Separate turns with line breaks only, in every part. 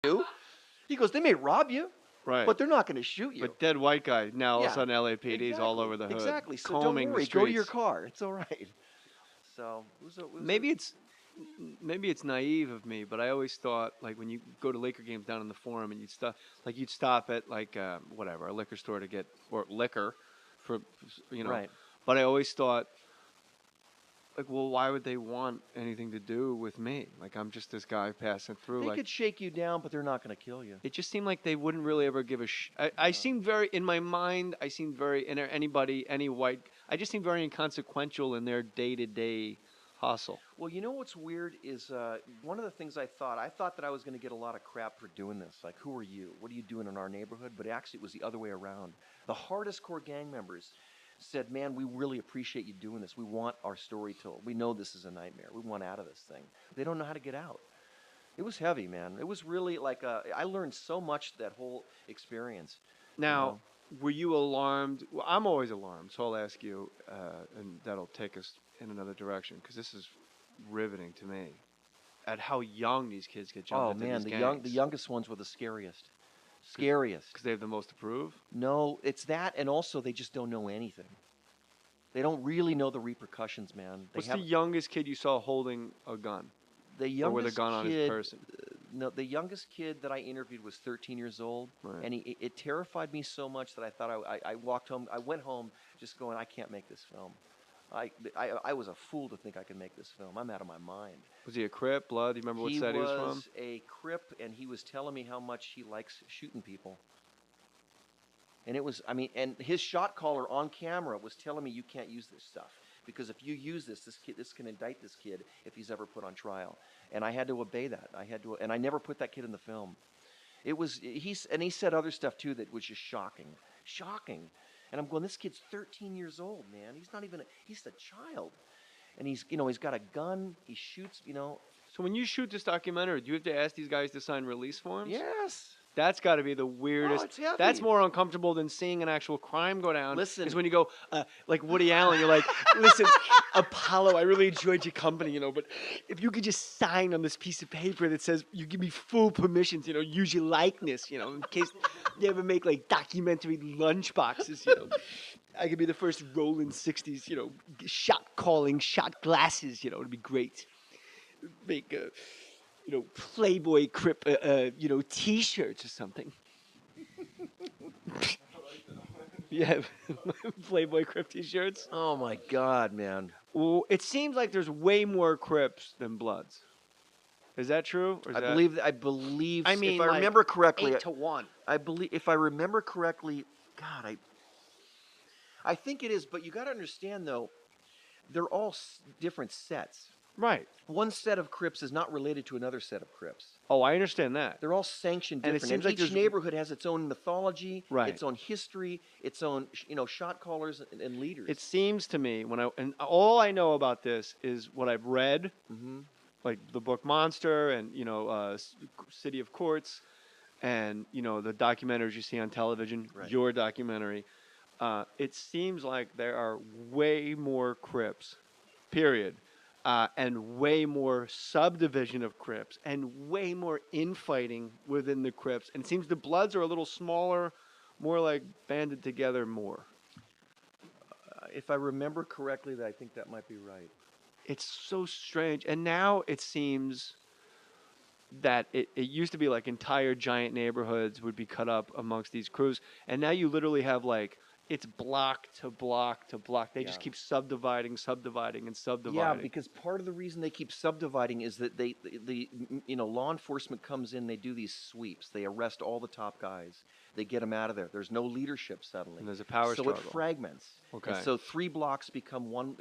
you. He goes, they may rob you,
Right.
but they're not going to shoot you.
But dead white guy now all of a
Yeah,
sudden LAPD's all over the hood.
Exactly. So
combing
don't worry.
the
Go to your
streets.
car. It's all right. So
Maybe it's naive of me, but I always thought like when you go to Laker games down in the Forum and you'd stop at like whatever a liquor store to get or liquor for
Right.
But I always thought like, well, why would they want anything to do with me? Like I'm just this guy passing through.
They
Like
could shake you down, but they're not going to kill you.
it just seemed like they wouldn't really ever give a I seemed very in my mind. I seemed very any white. I just seemed very inconsequential in their day-to-day hustle.
Well, you know what's weird is one of the things I thought that I was going to get a lot of crap for doing this. Like, who are you? What are you doing in our neighborhood? But actually, it was the other way around. The hardest core gang members said, man, we really appreciate you doing this. We want our story told. We know this is a nightmare. We want out of this thing. They don't know how to get out. It was heavy, man. It was really like I learned so much that whole experience.
Now, were you alarmed? Well, I'm always alarmed, so I'll ask you, and that'll take us in another direction because this is riveting to me. At how young these kids get jumped into
man,
these gangs.
the youngest ones were the scariest. Scariest.
Because they have the most to prove?
No, it's that, and also they just don't know anything. They don't really know the repercussions, man.
What's the youngest kid you saw holding a gun?
The youngest
or with a gun on his person?
No, the youngest kid that I interviewed was 13 years old,
Right.
and it terrified me so much that I thought I walked home. I went home just going, I can't make this film. I was a fool to think I could make this film. I'm out of my mind.
Was he a Crip, Blood? Do you remember what set he was from?
He was a Crip, and he was telling me how much he likes shooting people. And it was, and his shot caller on camera was telling me you can't use this stuff because if you use this can indict this kid if he's ever put on trial. And I had to obey that. And I never put that kid in the film. He said other stuff too that was just shocking. And I'm going, this kid's 13 years old, man. He's a child. And he's got a gun. He shoots,
So when you shoot this documentary, do you have to ask these guys to sign release forms?
Yes.
That's got to be the weirdest.
Oh, it's heavy.
That's more uncomfortable than seeing an actual crime go down.
Listen.
Is when you go, like Woody Allen, you're like, listen, Apollo, I really enjoyed your company, but if you could just sign on this piece of paper that says you give me full permission to, use your likeness, in case you ever make like documentary lunch boxes, I could be the first Roland 60s, shot calling, shot glasses, it'd be great. Make Playboy Crip, T-shirts or something. Yeah, Playboy Crip T-shirts.
Oh my God, man!
Well, it seems like there's way more Crips than Bloods. Is that true? Or is
I believe.
I mean,
if I remember correctly,
8-1.
I believe, if I remember correctly, God, I think it is. But you got to understand, though, they're all different sets.
Right.
One set of Crips is not related to another set of Crips.
Oh, I understand that.
They're all sanctioned
And it
different.
seems like
each neighborhood has its own mythology,
Right.
its own history, its own shot callers and leaders.
It seems to me and all I know about this is what I've read, like the book Monster and City of Courts, and the documentaries you see on television.
Right.
Your documentary. It seems like there are way more Crips, period. And way more subdivision of Crips, and way more infighting within the Crips. And it seems the Bloods are a little smaller, more like banded together more.
If I remember correctly, I think that might be right.
It's so strange. And now it seems that it used to be like entire giant neighborhoods would be cut up amongst these crews. And now you literally have like, it's block to block to block. They just keep subdividing.
Yeah, because part of the reason they keep subdividing is that the law enforcement comes in. They do these sweeps. They arrest all the top guys. They get them out of there. There's no leadership suddenly.
And there's a power
so
struggle.
So it fragments.
Okay.
And so 3 blocks become one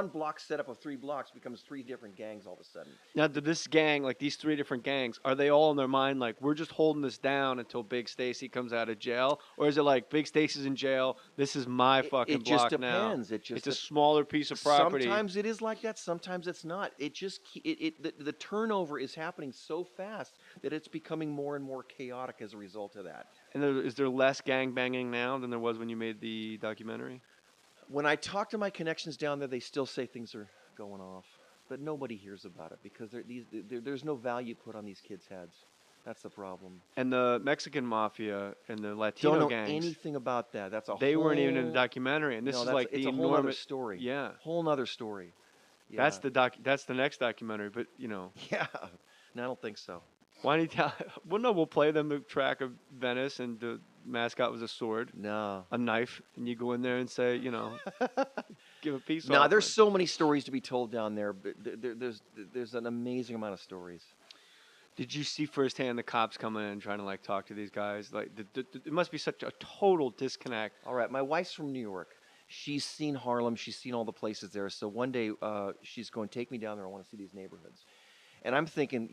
block set up of 3 blocks becomes 3 different gangs all of a sudden.
Now, did this gang, like these 3 different gangs, are they all in their mind like, we're just holding this down until Big Stacy comes out of jail? Or is it like, Big Stacy's in jail, this is my fucking block now?
It just depends.
It's a smaller piece of property.
Sometimes it is like that, sometimes it's not. The turnover is happening so fast that it's becoming more and more chaotic as a result of that.
And is there less gang banging now than there was when you made the documentary?
When I talk to my connections down there, they still say things are going off. but nobody hears about it because there's no value put on these kids' heads. That's the problem.
And the Mexican mafia and the
Don't
Latino
know
gangs,
anything about that. That's a
they
whole.
weren't even in the documentary, and this
No,
is
that's
like
it's
the
a whole other
enormous
story.
Yeah,
Whole nother story. Yeah.
that's the next documentary. But
Yeah. No, I don't think so.
why don't you tell? Well, no, we'll play them the track of Venice, and the mascot was a sword,
No.
a knife, and you go in there and say, give a peace
No, there's
offering.
so many stories to be told down there, but there's an amazing amount of stories.
Did you see firsthand the cops coming in and trying to like talk to these guys? Like, it must be such a total disconnect.
All right, my wife's from New York. She's seen Harlem. She's seen all the places there. So one day, she's going to take me down there. I want to see these neighborhoods. And I'm thinking,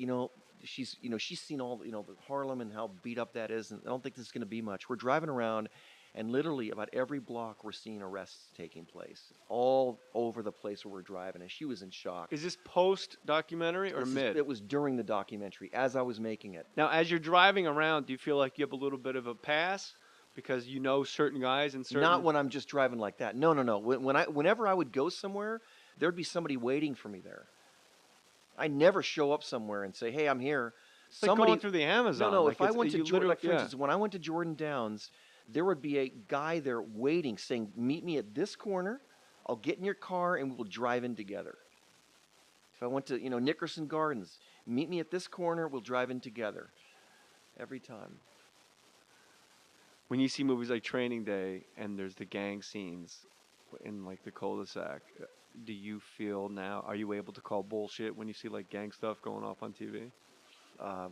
she's seen all, the Harlem and how beat up that is. And I don't think this is going to be much. We're driving around, and literally about every block, we're seeing arrests taking place all over the place where we're driving. And she was in shock.
Is this post documentary or mid?
It was during the documentary, as I was making it.
Now, as you're driving around, do you feel like you have a little bit of a pass because you know certain guys and certain?
Not when I'm just driving like that. No. Whenever I would go somewhere, there'd be somebody waiting for me there. I never show up somewhere and say, "Hey, I'm here."
It's like going through the Amazon.
No.
Like
If I went to Jordan, for
yeah.
instance, when I went to Jordan Downs, there would be a guy there waiting, saying, "Meet me at this corner. I'll get in your car and we'll drive in together." If I went to Nickerson Gardens, meet me at this corner. We'll drive in together. Every time.
When you see movies like Training Day and there's the gang scenes in like the cul-de-sac, do you feel now? Are you able to call bullshit when you see like gang stuff going off on TV?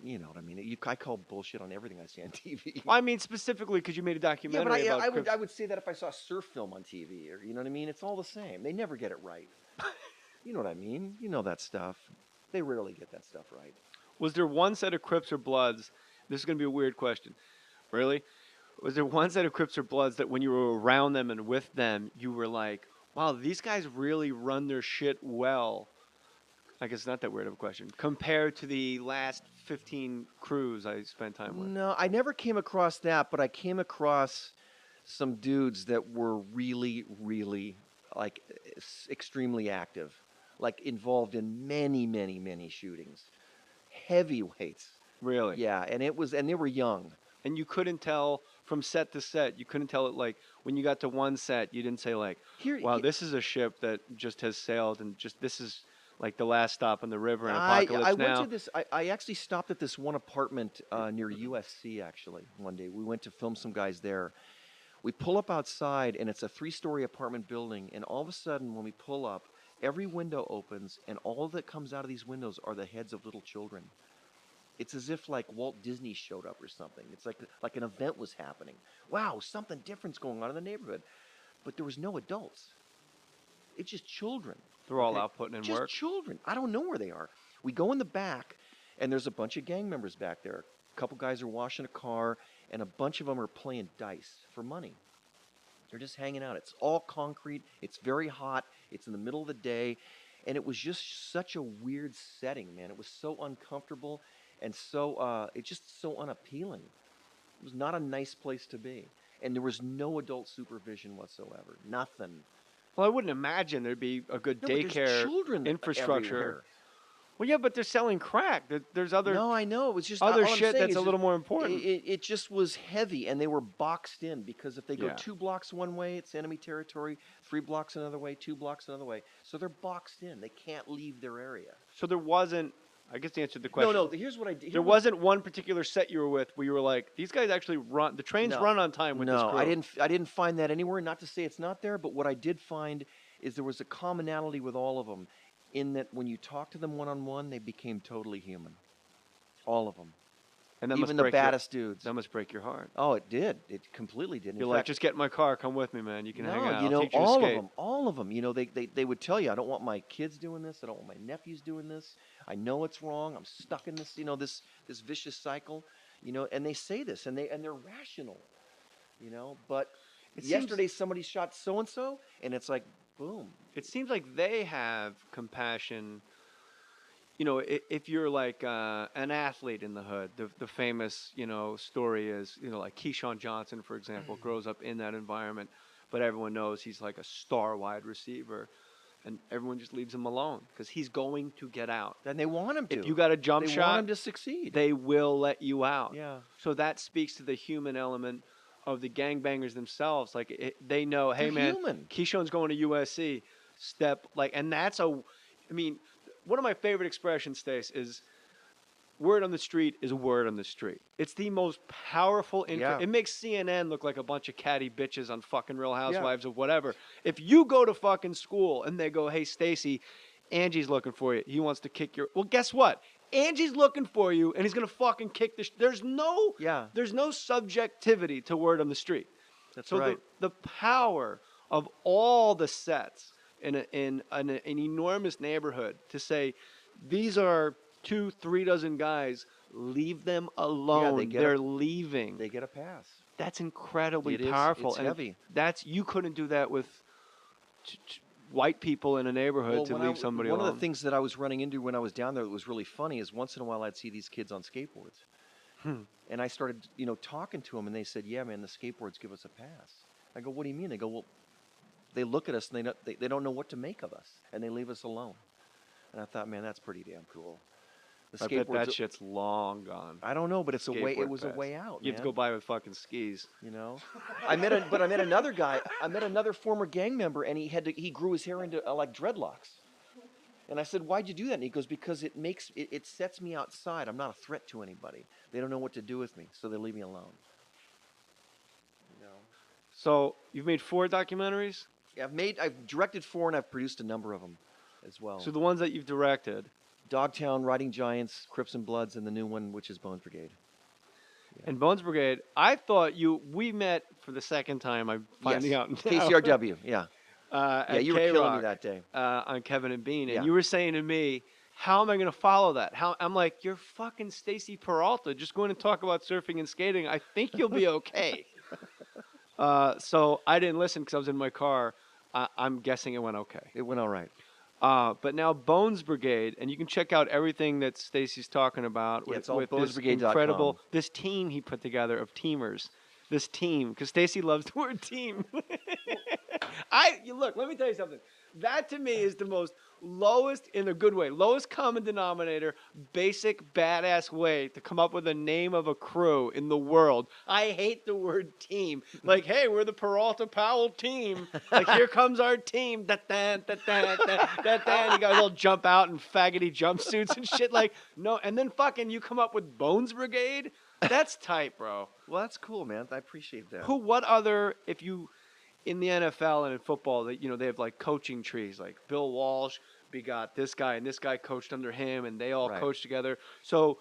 You know what I mean. I call bullshit on everything I see on TV.
Well, I mean specifically because you made a
Yeah,
documentary
but
about.
I would say that if I saw a surf film on TV, or you know what I mean. It's all the same. They never get it right. You know what I mean. You know that stuff. They rarely get that stuff right.
Was there one set of Crips or Bloods? This is going to be a weird question. Really? Was there one set of Crips or Bloods that when you were around them and with them, you were like, wow, these guys really run their shit well? I guess it's not that weird of a question. Compared to the last 15 crews I spent time with.
No, I never came across that, but I came across some dudes that were really, really like extremely active, like involved in many, many, many shootings. Heavyweights.
Really?
Yeah, and they were young.
And you couldn't tell from set to set. You couldn't tell it like when you got to one set, you didn't say like, wow, this is a ship that just has sailed and just this is like the last stop on the river in Apocalypse
I
Now.
went to this. I actually stopped at this one apartment near USC actually one day. We went to film some guys there. We pull up outside and it's a 3-story apartment building. And all of a sudden, when we pull up, every window opens and all that comes out of these windows are the heads of little children. It's as if like Walt Disney showed up or something. It's like an event was happening. Wow, something different's going on in the neighborhood. But there was no adults. It's just children.
They're all out putting in
Just
work.
children. I don't know where they are. We go in the back, and there's a bunch of gang members back there. A couple guys are washing a car, and a bunch of them are playing dice for money. They're just hanging out. It's all concrete. It's very hot. It's in the middle of the day. And it was just such a weird setting, man. It was so uncomfortable and so it's just so unappealing. It was not a nice place to be. And there was no adult supervision whatsoever. Nothing.
Well, I wouldn't imagine there'd be a good
No, but there's
daycare
children
infrastructure.
everywhere.
Well, yeah, but they're selling crack. There's other
No, I know. It was just
other
all I'm
shit
saying
that's
is
a little more important.
It just was heavy, and they were boxed in because if they go
Yeah.
2 blocks one way, it's enemy territory. 3 blocks another way, 2 blocks another way. So they're boxed in. They can't leave their area.
So there wasn't. I guess the answer to the question.
No. Here's what I did.
There wasn't one particular set you were with where you were like, these guys actually run. The trains
No.
run on time with this
No,
crew.
I didn't find that anywhere. Not to say it's not there, but what I did find is there was a commonality with all of them, in that when you talk to them one-on-one, they became totally human. All of them.
And that
Even
must
the
break
baddest dudes.
That must break your heart.
Oh, it did. It completely did. In
You're like,
fact,
just get in my car, come with me, man. You can hang out.
you
I'll
know,
teach you to
all
skate.
of them, all of them. You know, they would tell you, I don't want my kids doing this. I don't want my nephews doing this. I know it's wrong. I'm stuck in this, this vicious cycle. And they say this, and they're rational. But yesterday somebody shot so and so, and it's like, boom.
It seems like they have compassion. If you're like an athlete in the hood, the famous, story is, like Keyshawn Johnson, for example, grows up in that environment, but everyone knows he's like a star wide receiver. and everyone just leaves him alone because he's going to get out.
And they want him to.
If you got a jump
they
shot,
want him to succeed.
they will let you out.
Yeah.
So that speaks to the human element of the gangbangers themselves. Like they know, hey
They're
man,
human.
Keyshawn's going to USC. And that's I mean, one of my favorite expressions, Stace, is word on the street is a word on the street. It's the most powerful.
Yeah.
It makes CNN look like a bunch of catty bitches on fucking Real Housewives
Yeah.
of whatever. If you go to fucking school and they go, hey, Stacy, Angie's looking for you. He wants to kick your. Well, guess what? Angie's looking for you, and he's gonna fucking kick the. There's no subjectivity to word on the street.
That's
so
right.
the power of all the sets in an enormous neighborhood to say, these are 2-3 dozen guys. Leave them alone.
Yeah,
They're leaving.
They get a pass.
That's incredibly
It is.
powerful.
It's
and
heavy.
You couldn't do that with white people in a neighborhood to leave somebody alone.
One of the things that I was running into when I was down there that was really funny is once in a while I'd see these kids on skateboards. And I started, talking to them, and they said, yeah, man, the skateboards give us a pass. I go, what do you mean? They go, well, they look at us, and they don't know what to make of us, and they leave us alone. And I thought, man, that's pretty damn cool.
I bet that shit's long gone.
I don't know, but it's a way. It was
pass.
a way out.
You have to go by with fucking skis.
I met another guy. I met another former gang member, and he grew his hair into like dreadlocks. And I said, "Why'd you do that?" And he goes, "Because it sets me outside. I'm not a threat to anybody. They don't know what to do with me, so they leave me alone."
So you've made 4 documentaries.
Yeah, I've directed 4, and I've produced a number of them as well.
So the ones that you've directed.
Dogtown, Riding Giants, Crips and Bloods, and the new one, which is Bones Brigade. Yeah.
And Bones Brigade, I thought we met for the second time. I'm finding out now.
KCRW, yeah.
Yeah,
you were killing me that day.
On Kevin and Bean.
Yeah.
And you were saying to me, how am I going to follow that? I'm like, you're fucking Stacy Peralta. Just going to talk about surfing and skating. I think you'll be okay. So I didn't listen because I was in my car. I'm guessing it went okay.
It went all right.
But now Bones Brigade, and you can check out everything that Stacy's talking about
it's
with
all
this
bonesbrigade.com.
incredible, this team he put together of teamers. This team, because Stacy loves the word team. Look, let me tell you something. That to me is the most lowest, in a good way, lowest common denominator, basic badass way to come up with a name of a crew in the world. I hate the word team. Like, hey, we're the Peralta Powell team. Like, here comes our team. Da-da, da-da, da-da. You guys all jump out in faggoty jumpsuits and shit. Like, no. And then fucking you come up with Bones Brigade? That's tight, bro.
Well, that's cool, man. I appreciate that.
What other, if you, in the NFL and in football, they have like coaching trees. Like Bill Walsh begot this guy, and this guy coached under him, and they all coached together. So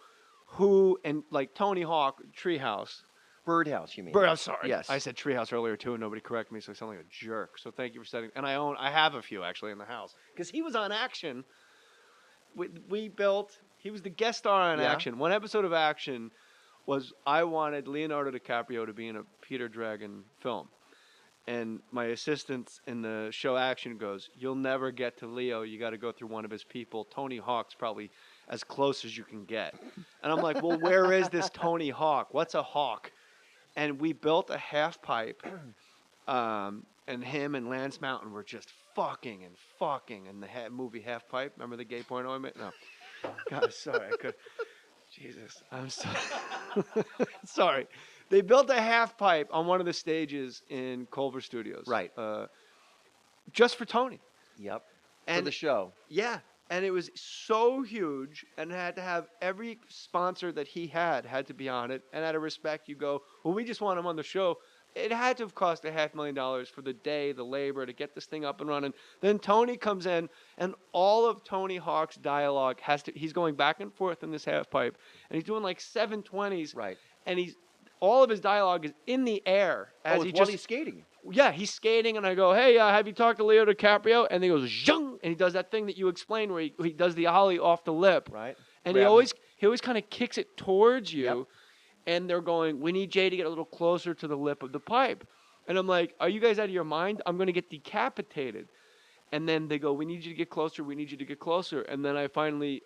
and like Tony Hawk, Treehouse.
Birdhouse, you mean?
I'm sorry.
Yes.
I said Treehouse earlier too, and nobody corrected me, so I sound like a jerk. So thank you for setting. And I have a few actually in the house. Because he was on Action. He was the guest star on Action. One episode of Action was I wanted Leonardo DiCaprio to be in a Peter Dragon film. And my assistant in the show Action goes, you'll never get to Leo. You got to go through one of his people. Tony Hawk's probably as close as you can get. And I'm like, well, where is this Tony Hawk? What's a hawk? And we built a half pipe. And him and Lance Mountain were just fucking in the movie Half Pipe. Remember the gay porno I made? No. God, sorry. Jesus, I'm sorry. Sorry. They built a half pipe on one of the stages in Culver Studios.
Right.
Just for Tony.
Yep.
And
for the show.
Yeah. And it was so huge, and it had to have every sponsor that he had to be on it. And out of respect, you go, well, we just want him on the show. It had to have cost $500,000 for the day, the labor, to get this thing up and running. Then Tony comes in, and all of Tony Hawk's dialogue he's going back and forth in this half pipe, and he's doing like 720s.
Right.
And all of his dialogue is in the air.
As he's skating.
Yeah, he's skating, and I go, hey, have you talked to Leo DiCaprio? And he goes, zhung, and he does that thing that you explained where he does the ollie off the lip.
Right.
And he always kind of kicks it towards you. Yep. And they're going, we need Jay to get a little closer to the lip of the pipe. And I'm like, are you guys out of your mind? I'm going to get decapitated. And then they go, we need you to get closer. We need you to get closer. And then I finally,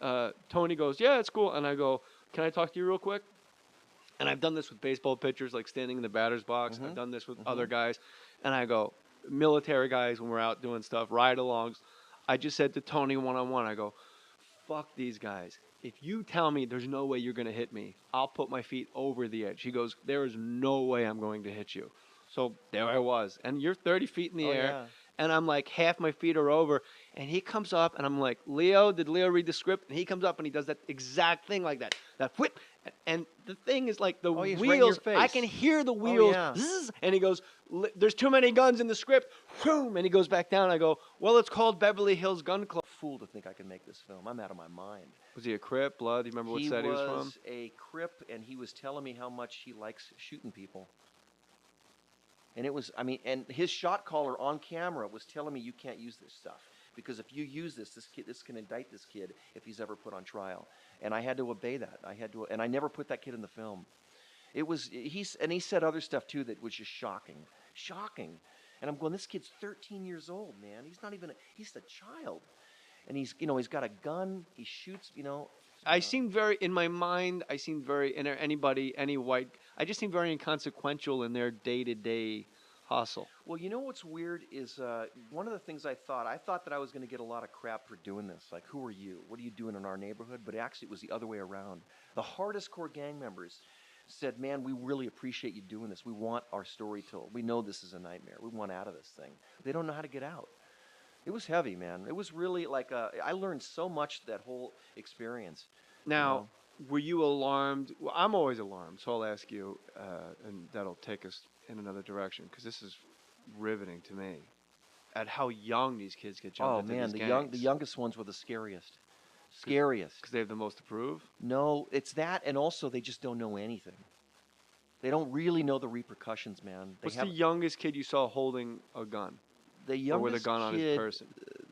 Tony goes, yeah, it's cool. And I go, can I talk to you real quick? And I've done this with baseball pitchers, like standing in the batter's box. Mm-hmm. I've done this with other guys. And I go, military guys, when we're out doing stuff, ride-alongs. I just said to Tony one-on-one, I go, fuck these guys. If you tell me there's no way you're going to hit me, I'll put my feet over the edge. He goes, there is no way I'm going to hit you. So there I was. And you're 30 feet in the air.
Yeah.
And I'm like, half my feet are over. And he comes up, and I'm like, Leo, did Leo read the script? And he comes up, and he does that exact thing like that. That whip. And the thing is like the
He's right in your
wheels. I
face.
can hear the wheels.
yeah.
Zzz, and he goes, there's too many guns in the script. Whoom, and he goes back down. I go, well, it's called Beverly Hills Gun Club.
Fool to think I can make this film. I'm out of my mind.
Was he a Crip, Blood? Do you remember what set he was from?
He was a Crip, and he was telling me how much he likes shooting people. And it was, I mean, and his shot caller on camera was telling me you can't use this stuff because if you use this can indict this kid if he's ever put on trial. And I had to obey that. And I never put that kid in the film. He said other stuff too that was just shocking. And I'm going, this kid's 13 years old, man. He's a child. And he's got a gun. He shoots,
I seem very, in my mind, I seem very, any white, I just seem very inconsequential in their day-to-day hustle.
Well, you know what's weird is one of the things I thought that I was going to get a lot of crap for doing this. Like, who are you? What are you doing in our neighborhood? But actually, it was the other way around. The hardest core gang members said, man, we really appreciate you doing this. We want our story told. We know this is a nightmare. We want out of this thing. They don't know how to get out. It was heavy, man. It was really like I learned so much that whole experience.
Now, were you alarmed? Well, I'm always alarmed, so I'll ask you, and that'll take us in another direction, because this is riveting to me, at how young these kids get jumped into these gangs.
The youngest ones were the scariest. Scariest.
Because they have the most to prove?
No, it's that, and also they just don't know anything. They don't really know the repercussions, man.
What's the youngest kid you saw holding a gun?
The youngest
or with a gun on his person?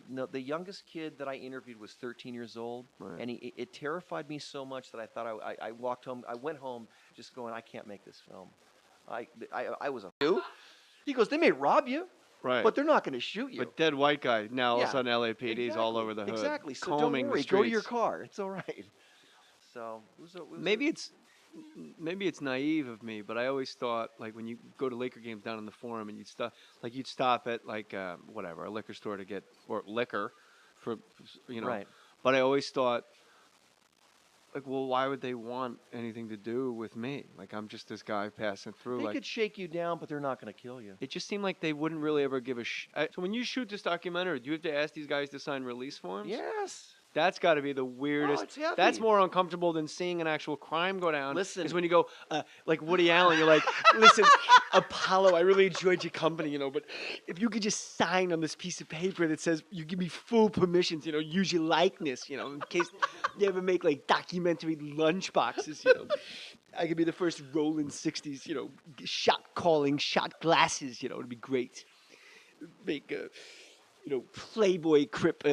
No, the youngest kid that I interviewed was 13 years old,
right.
And it terrified me so much that I thought I walked home. I went home just going, I can't make this film. I was a. He goes, they may rob you,
right?
But they're not going to shoot you.
But dead white guy now all of a sudden LAPD's all over the hood.
Exactly. So
combing
don't worry.
the streets.
Go to your car. It's all right. So
maybe it's naive of me, but I always thought, like, when you go to Laker games down in the Forum and you'd stop at like whatever, a liquor store to get or liquor for
Right.
But I always thought, like, well, why would they want anything to do with me? Like, I'm just this guy passing through.
They could shake you down, but they're not going to kill you.
It just seemed like they wouldn't really ever give a So when you shoot this documentary, do you have to ask these guys to sign release forms?
Yes.
That's got to be the weirdest.
Oh, it's heavy.
That's more uncomfortable than seeing an actual crime go down.
Listen.
Is when you go, like Woody Allen, you're like, listen, Apollo, I really enjoyed your company, but if you could just sign on this piece of paper that says you give me full permission to, use your likeness, in case you ever make like documentary lunchboxes, I could be the first Roland 60s, shot calling, shot glasses, it'd be great. Make, Playboy Crip,